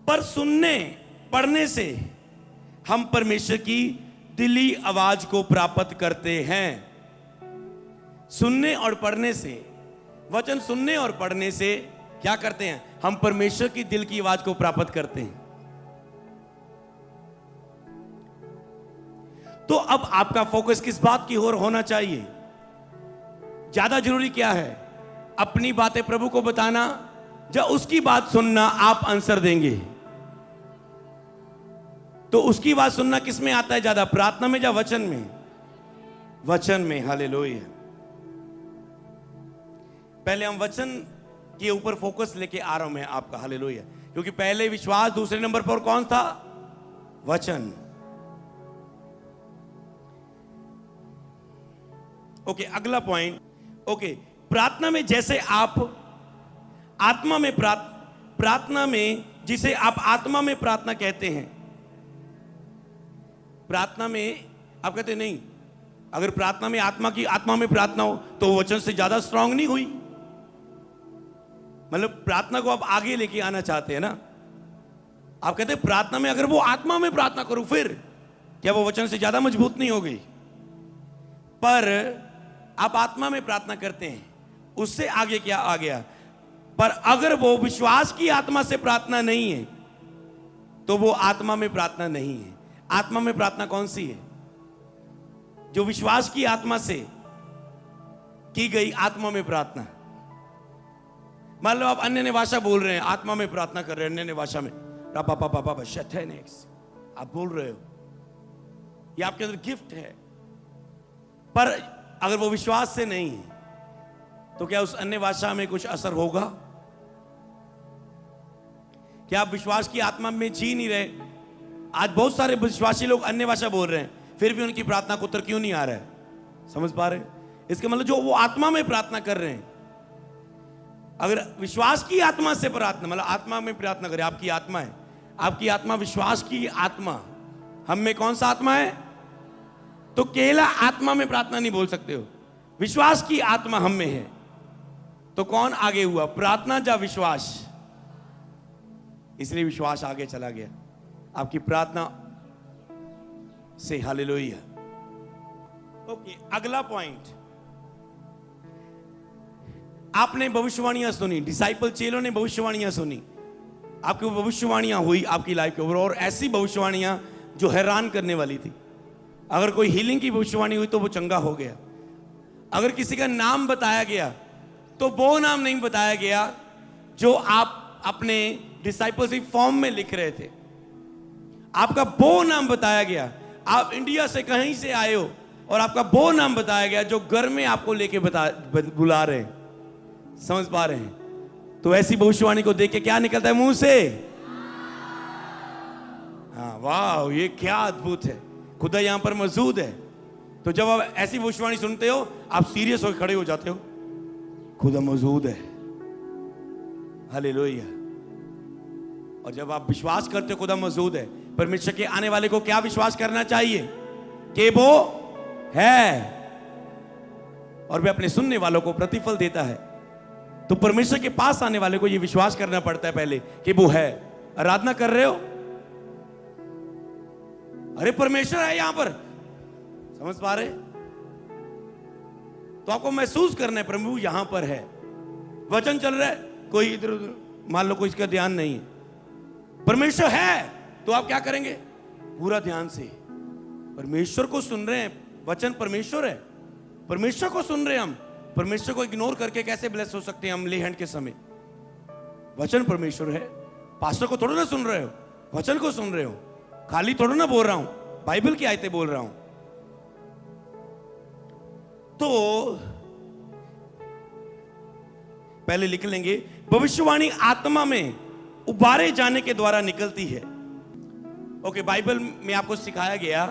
पर सुनने पढ़ने से हम परमेश्वर की दिली आवाज को प्राप्त करते हैं। सुनने और पढ़ने से, वचन सुनने और पढ़ने से क्या करते हैं? हम परमेश्वर की दिल की आवाज को प्राप्त करते हैं। तो अब आपका फोकस किस बात की ओर होना चाहिए? ज्यादा जरूरी क्या है? अपनी बातें प्रभु को बताना या उसकी बात सुनना? आप आंसर देंगे। तो उसकी बात सुनना किस में आता है ज्यादा, प्रार्थना में या वचन में? वचन में। हालेलुया। पहले हम वचन के ऊपर फोकस लेके आ रहा हूं मैं आपका। हालेलुया। क्योंकि पहले विश्वास, दूसरे नंबर पर कौन था? वचन। ओके, अगला पॉइंट। ओके, प्रार्थना में जैसे आप आत्मा में प्रार्थना में, जिसे आप आत्मा में प्रार्थना कहते हैं, प्रार्थना में आप कहते नहीं, अगर प्रार्थना में आत्मा में प्रार्थना हो तो वचन से ज्यादा स्ट्रांग नहीं हुई। मतलब प्रार्थना को आप आगे लेके आना चाहते हैं ना। आप कहते हैं प्रार्थना में अगर वो आत्मा में प्रार्थना करूं, फिर क्या वो वचन से ज्यादा मजबूत नहीं हो गई? पर आप आत्मा में प्रार्थना करते हैं, उससे आगे क्या आ गया? पर अगर वो विश्वास की आत्मा से प्रार्थना नहीं है तो वो आत्मा में प्रार्थना नहीं है। आत्मा में प्रार्थना कौन सी है? जो विश्वास की आत्मा से की गई आत्मा में प्रार्थना। मान लो आप अन्य भाषा बोल रहे हैं, आत्मा में प्रार्थना कर रहे हैं, अन्य भाषा में आप बोल रहे हो, ये आपके अंदर गिफ्ट है। पर अगर वो विश्वास से नहीं है तो क्या उस अन्य भाषा में कुछ असर होगा? क्या आप विश्वास की आत्मा में जी नहीं रहे? आज बहुत सारे विश्वासी लोग अन्य भाषा बोल रहे हैं, फिर भी उनकी प्रार्थना को उत्तर क्यों नहीं आ रहा है? समझ पा रहे? इसका मतलब जो वो आत्मा में प्रार्थना कर रहे हैं, अगर विश्वास की आत्मा से प्रार्थना, मतलब आत्मा में प्रार्थना करें, आपकी आत्मा है, आपकी आत्मा विश्वास की आत्मा, हम में कौन सा आत्मा है? तो केवल आत्मा में प्रार्थना नहीं बोल सकते हो, विश्वास की आत्मा हम में है। तो कौन आगे हुआ, प्रार्थना या विश्वास? इसलिए विश्वास आगे चला गया आपकी प्रार्थना से। हालेलुया। ओके, अगला पॉइंट। आपने भविष्यवाणियां सुनी, डिसाइपल चेलों ने भविष्यवाणियां सुनी, आपकी भविष्यवाणियां हुई आपकी लाइफ के ऊपर, और ऐसी भविष्यवाणियां जो हैरान करने वाली थी। अगर कोई हीलिंग की भविष्यवाणी हुई तो वो चंगा हो गया। अगर किसी का नाम बताया गया तो वो नाम नहीं बताया गया जो आप अपने डिसाइपलशिप फॉर्म में लिख रहे थे, आपका वो नाम बताया गया। आप इंडिया से कहीं से आए हो और आपका वो नाम बताया गया जो घर में आपको लेके बुला रहे हैं। समझ पा रहे हैं? तो ऐसी भविष्यवाणी को देख के क्या निकलता है मुंह से? हाँ, वाह, ये क्या अद्भुत है, खुदा यहां पर मौजूद है। तो जब आप ऐसी भविष्यवाणी सुनते हो, आप सीरियस होकर खड़े हो जाते हो, खुदा मौजूद है। हालेलुया। और जब आप विश्वास करते हो खुदा मौजूद है, परमेश्वर के आने वाले को क्या विश्वास करना चाहिए? कि वो है, और वे अपने सुनने वालों को प्रतिफल देता है। तो परमेश्वर के पास आने वाले को यह विश्वास करना पड़ता है पहले कि वो है। आराधना कर रहे हो, अरे परमेश्वर है यहां पर, समझ पा रहे? तो आपको महसूस करना है प्रभु यहां पर है। वचन चल रहा है, कोई इधर उधर, मान लो कोई इसका ध्यान नहीं है, परमेश्वर है, तो आप क्या करेंगे? पूरा ध्यान से परमेश्वर को सुन रहे हैं। वचन परमेश्वर है, परमेश्वर को सुन रहे हैं हम। परमेश्वर को इग्नोर करके कैसे ब्लेस हो सकते हैं हम ले हैंड के समय? वचन परमेश्वर है, पास्टर को थोड़ा ना सुन रहे हो, वचन को सुन रहे हो। खाली थोड़ा ना बोल रहा हूं, बाइबल की आयतें बोल रहा हूं। तो पहले लिख लेंगे, भविष्यवाणी आत्मा में उबारे जाने के द्वारा निकलती है। ओके, बाइबल में आपको सिखाया गया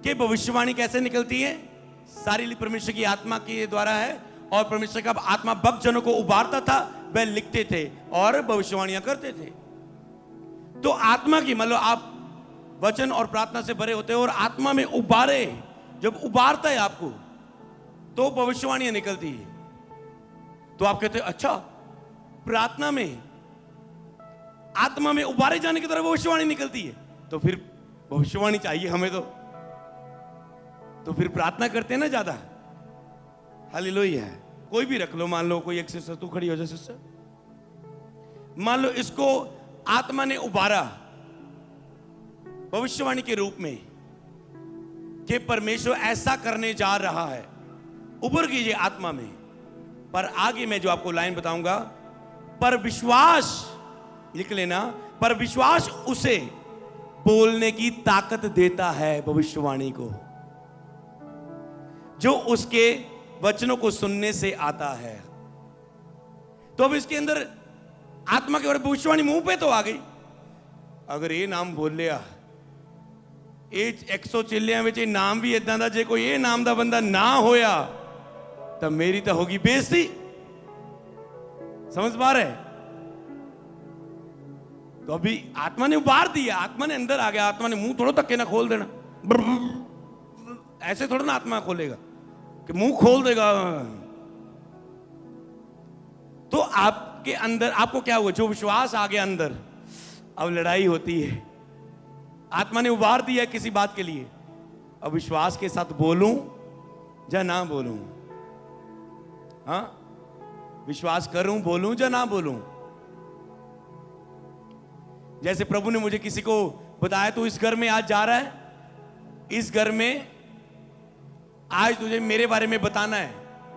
कि भविष्यवाणी कैसे निकलती है। सारी परमेश्वर की आत्मा के द्वारा है, और परमेश्वर का आत्मा भक्त जनों को उबारता था, वह लिखते थे और भविष्यवाणियां करते थे। तो आत्मा की मतलब आप वचन और प्रार्थना से भरे होते हो, और आत्मा में उबारे, जब उबारता है आपको तो भविष्यवाणियां निकलती है। तो आप कहते हैं अच्छा, प्रार्थना में आत्मा में उबारे जाने की तरह भविष्यवाणी निकलती है, तो फिर भविष्यवाणी चाहिए हमें, तो फिर प्रार्थना करते हैं ना ज्यादा। हालेलुया। कोई भी रख लो, मान लो कोई एक सिस्टर, तू खड़ी हो जा सिस्टर, मान लो इसको आत्मा ने उबारा भविष्यवाणी के रूप में कि परमेश्वर ऐसा करने जा रहा है, उबर कीजिए आत्मा में। पर आगे मैं जो आपको लाइन बताऊंगा, पर विश्वास, लिख लेना, पर विश्वास उसे बोलने की ताकत देता है भविष्यवाणी को, जो उसके वचनों को सुनने से आता है। तो अब इसके अंदर आत्मा के बारे में भविष्यवाणी मुंह पे तो आ गई। अगर ये नाम बोल लिया, ये 100 चिल्लियां विच नाम भी इदां दा, जे कोई ये नाम दा बंदा ना होया तो मेरी तो होगी बेइज्जती। समझ पा रहे? तो अभी आत्मा ने उबार दिया, आत्मा ने अंदर आ गया, आत्मा ने मुंह थोड़ा धक्के ना खोल देना, ऐसे थोड़ा ना आत्मा खोलेगा कि मुंह खोल देगा। तो आपके अंदर आपको क्या हुआ? जो विश्वास आ गया अंदर, अब लड़ाई होती है। आत्मा ने उबार दिया किसी बात के लिए, अब विश्वास के साथ बोलूं या ना बोलूं? हाँ, विश्वास करूं, बोलूं या ना बोलूं? जैसे प्रभु ने मुझे किसी को बताया, तो इस घर में आज जा रहा है, इस घर में आज तुझे मेरे बारे में बताना है।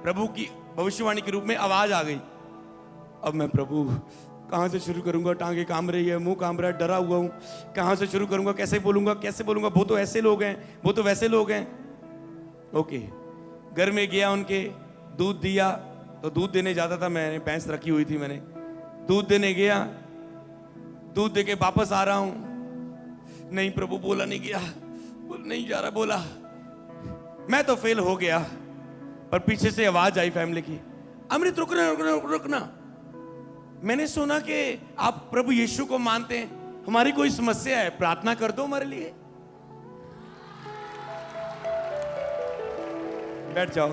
प्रभु की भविष्यवाणी के रूप में आवाज आ गई। अब मैं प्रभु कहां से शुरू करूंगा? टांगे काम रही है, मुंह काम रहा है, डरा हुआ हूं, कहां से शुरू करूंगा, कैसे बोलूंगा, कैसे बोलूंगा? वो तो ऐसे लोग हैं, वो तो वैसे लोग हैं। ओके, घर में गया, उनके दूध दिया, तो दूध देने जाता था, मैंने भैंस रखी हुई थी, मैंने दूध देने गया, दूध दे के वापस आ रहा हूं, नहीं प्रभु बोला नहीं गया, नहीं जा रहा, बोला, मैं तो फेल हो गया। पर पीछे से आवाज आई फैमिली की, अमृत रुकना रुकना रुकना, मैंने सुना कि आप प्रभु यीशु को मानते हैं, हमारी कोई समस्या है, प्रार्थना कर दो हमारे लिए। बैठ जाओ।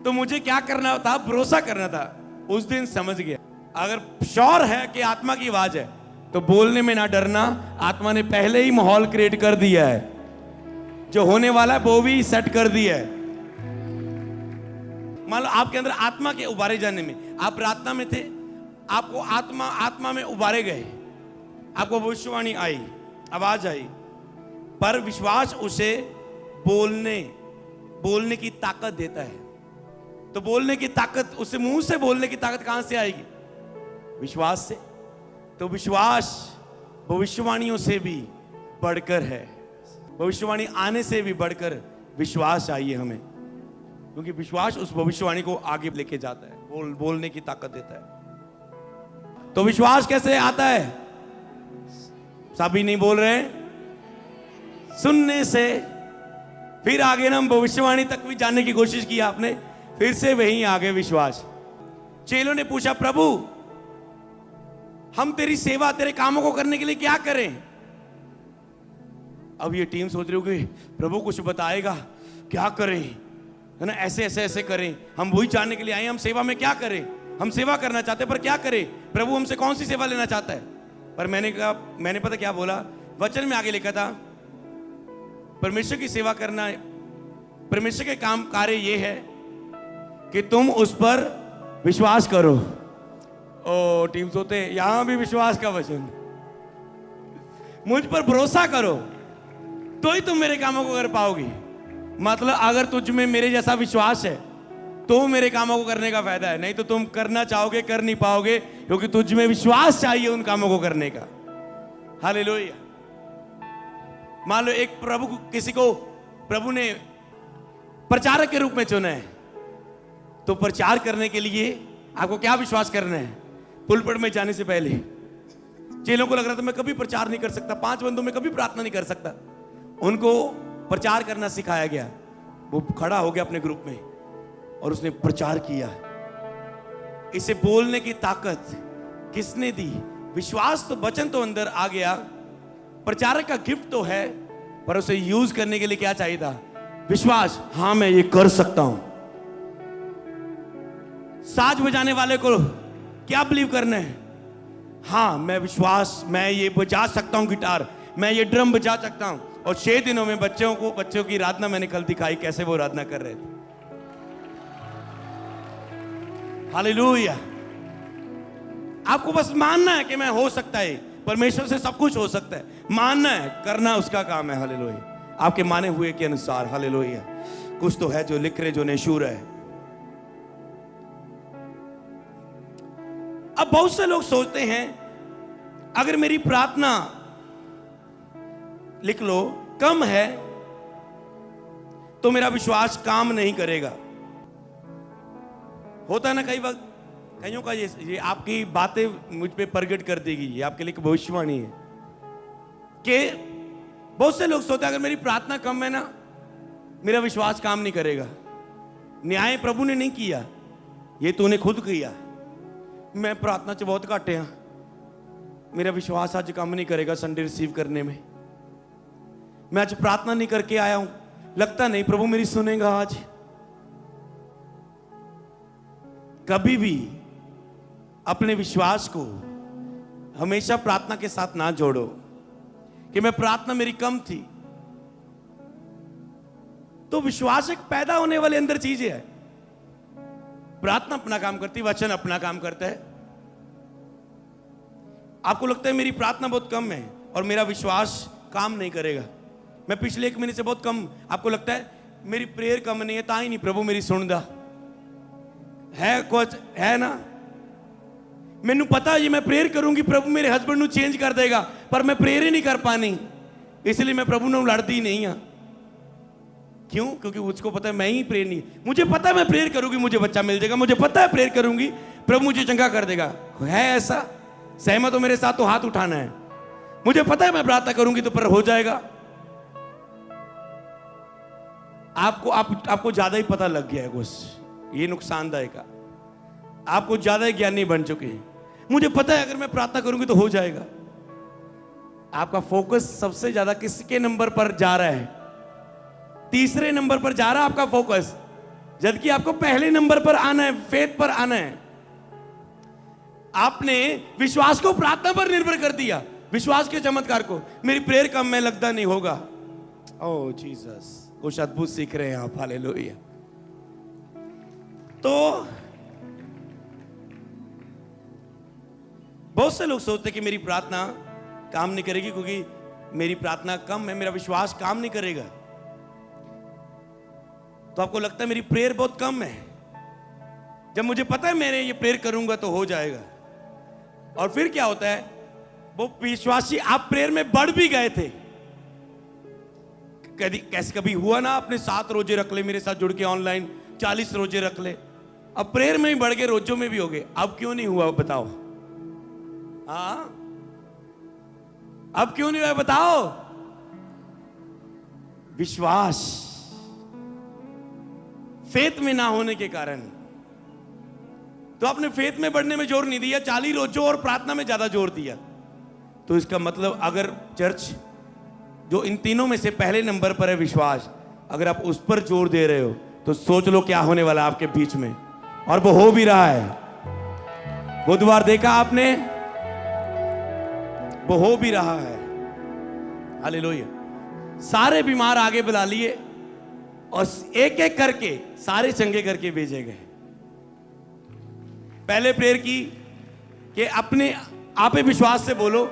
तो मुझे क्या करना था? भरोसा करना था। उस दिन समझ गया, अगर श्योर है कि आत्मा की आवाज है तो बोलने में ना डरना। आत्मा ने पहले ही माहौल क्रिएट कर दिया है, जो होने वाला है वो भी सेट कर दिया है। मान लो आपके अंदर आत्मा के उबारे जाने में, आप प्रार्थना में थे, आपको आत्मा में उबारे गए, आपको भविष्यवाणी आई, आवाज आई, पर विश्वास उसे बोलने की ताकत देता है। तो बोलने की ताकत, उसे मुंह से बोलने की ताकत कहां से आएगी? विश्वास से। तो विश्वास भविष्यवाणियों से भी बढ़कर है, भविष्यवाणी आने से भी बढ़कर विश्वास चाहिए हमें, क्योंकि विश्वास उस भविष्यवाणी को आगे लेके जाता है, बोलने की ताकत देता है। तो विश्वास कैसे आता है? सभी नहीं बोल रहे, सुनने से। फिर आगे ना हम भविष्यवाणी तक भी जानने की कोशिश की आपने, फिर से वहीं आ गए विश्वास। चेलों ने पूछा, प्रभु हम तेरी सेवा, तेरे कामों को करने के लिए क्या करें? अब ये टीम सोच रही होगी, प्रभु कुछ बताएगा, क्या करें, है ना, ऐसे ऐसे ऐसे करें। हम वही जानने के लिए आए, हम सेवा में क्या करें, हम सेवा करना चाहते हैं, पर क्या करें? प्रभु हमसे कौन सी सेवा लेना चाहता है? पर मैंने कहा, मैंने पता क्या बोला? वचन में आगे लिखा था, परमेश्वर की सेवा करना, परमेश्वर के काम कार्य ये है कि तुम उस पर विश्वास करो। ओ टीम सोते, यहां भी विश्वास का वचन, मुझ पर भरोसा करो तो ही तुम मेरे कामों को कर पाओगी। मतलब अगर तुझ में मेरे जैसा विश्वास है तो मेरे कामों को करने का फायदा है, नहीं तो तुम करना चाहोगे कर नहीं पाओगे, क्योंकि तुझ में विश्वास चाहिए उन कामों को करने का। हालेलुया। मान लो एक किसी को प्रभु ने प्रचारक के रूप में चुना है, तो प्रचार करने के लिए आपको क्या विश्वास करना है? पुलपट में जाने से पहले चेलों को लग रहा था मैं कभी प्रचार नहीं कर सकता, 5 बंदों में कभी प्रार्थना नहीं कर सकता। उनको प्रचार करना सिखाया गया। वो खड़ा हो गया अपने ग्रुप में और उसने प्रचार किया। इसे बोलने की ताकत किसने दी? विश्वास तो, वचन तो अंदर आ गया, प्रचारक का गिफ्ट तो है, पर उसे यूज करने के लिए क्या चाहिए था? विश्वास। हाँ मैं ये कर सकता हूं। साज बजाने वाले को क्या बिलीव करना है? हाँ मैं ये बजा सकता हूँ गिटार, मैं ये ड्रम बजा सकता हूँ। और 6 दिनों में बच्चों की आराधना मैंने कल दिखाई, कैसे वो आराधना कर रहे थे। हालेलुया। आपको बस मानना है कि मैं हो सकता है, परमेश्वर से सब कुछ हो सकता है, मानना है, करना उसका काम है। हालेलुया। आपके माने हुए के अनुसार। हालेलुया। कुछ तो है जो लिख रहे, जो नेशूर है। अब बहुत से लोग सोचते हैं अगर मेरी प्रार्थना, लिख लो, कम है तो मेरा विश्वास काम नहीं करेगा। होता है ना कई वक्त, कईयों का ये आपकी बातें मुझ पे प्रगट कर देगी, ये आपके लिए भविष्यवाणी है कि बहुत से लोग सोचते हैं अगर मेरी प्रार्थना कम है ना, मेरा विश्वास काम नहीं करेगा। न्याय प्रभु ने नहीं किया, ये तूने खुद किया। मैं प्रार्थना से बहुत घट हाँ, मेरा विश्वास आज काम नहीं करेगा संडे रिसीव करने में। मैं आज प्रार्थना नहीं करके आया हूं, लगता नहीं प्रभु मेरी सुनेगा आज। कभी भी अपने विश्वास को हमेशा प्रार्थना के साथ ना जोड़ो कि मैं प्रार्थना मेरी कम थी। तो विश्वास एक पैदा होने वाले अंदर चीज है। प्रार्थना अपना काम करती, वचन अपना काम करता है। आपको लगता है मेरी प्रार्थना बहुत कम है और मेरा विश्वास काम नहीं करेगा। मैं पिछले 1 महीने से बहुत कम, आपको लगता है मेरी प्रेयर कम नहीं है, ताई नहीं प्रभु मेरी सुनदा है, कुछ है ना। मैनू पता है मैं प्रेयर करूंगी प्रभु मेरे हस्बैंड ਨੂੰ चेंज कर देगा, पर मैं प्रेयर ही नहीं कर पानी, इसलिए मैं प्रभु ਨੂੰ लड़ती नहीं हाँ। क्यों? क्योंकि उसको पता है मैं ही प्रेयर नहीं, मुझे पता है मैं प्रेयर करूंगी मुझे बच्चा मिल जाएगा, मुझे पता है प्रेयर करूंगी प्रभु मुझे चंगा कर देगा। है ऐसा? सहमत हो मेरे साथ तो हाथ उठाना है। मुझे पता है मैं प्रार्थना करूंगी तो पर हो जाएगा। आपको ज्यादा ही पता लग गया है कुछ, ये नुकसानदायक है। आपको ज्यादा ही ज्ञानी बन चुके हैं। मुझे पता है अगर मैं प्रार्थना करूंगी तो हो जाएगा। आपका फोकस सबसे ज्यादा किसके नंबर पर जा रहा है? तीसरे नंबर पर जा रहा है आपका फोकस, जबकि आपको पहले नंबर पर आना है, फेथ पर आना है। आपने विश्वास को प्रार्थना पर निर्भर कर दिया, विश्वास के चमत्कार को। मेरी प्रेयर कम में लगता नहीं होगा। ओह जीसस, कुछ अद्भुत सीख रहे हैं आप। हालेलुया। तो बहुत से लोग सोचते कि मेरी प्रार्थना काम नहीं करेगी क्योंकि मेरी प्रार्थना कम है, मेरा विश्वास काम नहीं करेगा। तो आपको लगता है मेरी प्रेयर बहुत कम है, जब मुझे पता है मैंने ये प्रेयर करूंगा तो हो जाएगा। और फिर क्या होता है, वो विश्वासी आप प्रेयर में बढ़ भी गए थे। कभी हुआ ना आपने 7 रोजे रख ले, मेरे साथ जुड़ के ऑनलाइन 40 रोजे रख ले, अब प्रेयर में ही बढ़ गए, रोजों में भी हो गए। अब क्यों नहीं हुआ बताओ? हाँ, अब क्यों नहीं हुआ बताओ? विश्वास, फेथ में ना होने के कारण। तो आपने फेथ में बढ़ने में जोर नहीं दिया, 40 रोजों और प्रार्थना में ज्यादा जोर दिया। तो इसका मतलब अगर चर्च जो इन तीनों में से पहले नंबर पर है विश्वास, अगर आप उस पर जोर दे रहे हो तो सोच लो क्या होने वाला आपके बीच में। और वो हो भी रहा है। बुधवार देखा आपने, वो हो भी रहा है। हालेलुया। सारे बीमार आगे बुला लिए और एक एक करके सारे चंगे करके भेजे गए। पहले प्रेयर की कि अपने आप विश्वास से बोलो,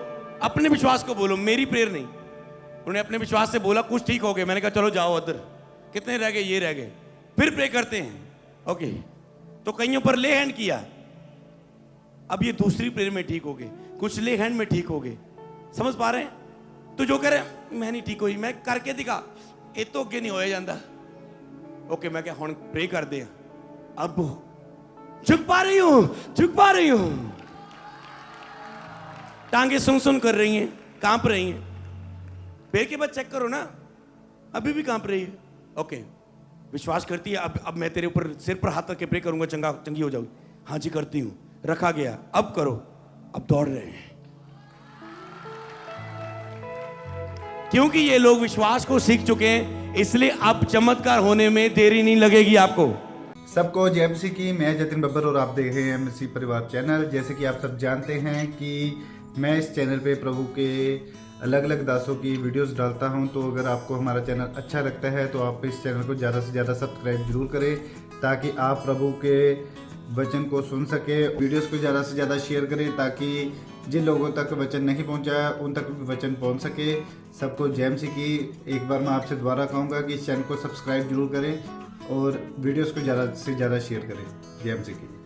अपने विश्वास को बोलो, मेरी प्रेयर नहीं। उन्होंने अपने विश्वास से बोला, कुछ ठीक हो गए। मैंने कहा चलो जाओ उधर, कितने रह गए? ये रह गए। फिर प्रे करते हैं, ओके। तो कईयों पर ले हैंड किया, अब ये दूसरी प्रेयर में ठीक हो गए, कुछ ले हैंड में ठीक हो गए। समझ पा रहे हैं? तो जो कह रहे मैं नहीं ठीक हुई, मैं करके दिखा, ये तो अगे नहीं होया जाता। ओके, मैं क्या हुण प्रे कर दे, अब झुक पा रही हूं, झुक पा रही हूं। टांगे सुन सुन कर रही हैं, कांप रही हैं। प्रे के बाद चेक करो ना, अभी भी कांप रही है। ओके, विश्वास करती है, अब मैं तेरे ऊपर सिर पर हाथ रख के प्रे करूंगा, चंगी हो जाऊगी। हाँ जी करती हूं, रखा गया, अब करो। अब दौड़ रहे हैं, क्योंकि ये लोग विश्वास को सीख चुके हैं, इसलिए अब चमत्कार होने में देरी नहीं लगेगी आपको। सबको जय मसीह की। मैं जतिन बब्बर और आप देख रहे हैं मसीह परिवार चैनल। जैसे कि आप सब जानते हैं कि मैं इस चैनल पे प्रभु के अलग अलग दासों की वीडियोस डालता हूं, तो अगर आपको हमारा चैनल अच्छा लगता है तो आप इस चैनल को ज़्यादा से ज़्यादा सब्सक्राइब जरूर करें, ताकि आप प्रभु के वचन को सुन सके। वीडियोस को ज़्यादा से ज़्यादा शेयर करें, ताकि जिन लोगों तक वचन नहीं पहुंचा उन तक भी वचन पहुंच सके। सबको जय मसीह की। एक बार मैं आपसे दोबारा कहूँगा कि इस चैनल को सब्सक्राइब जरूर करें और वीडियोस को ज़्यादा से ज़्यादा शेयर करें। जय मसीह की।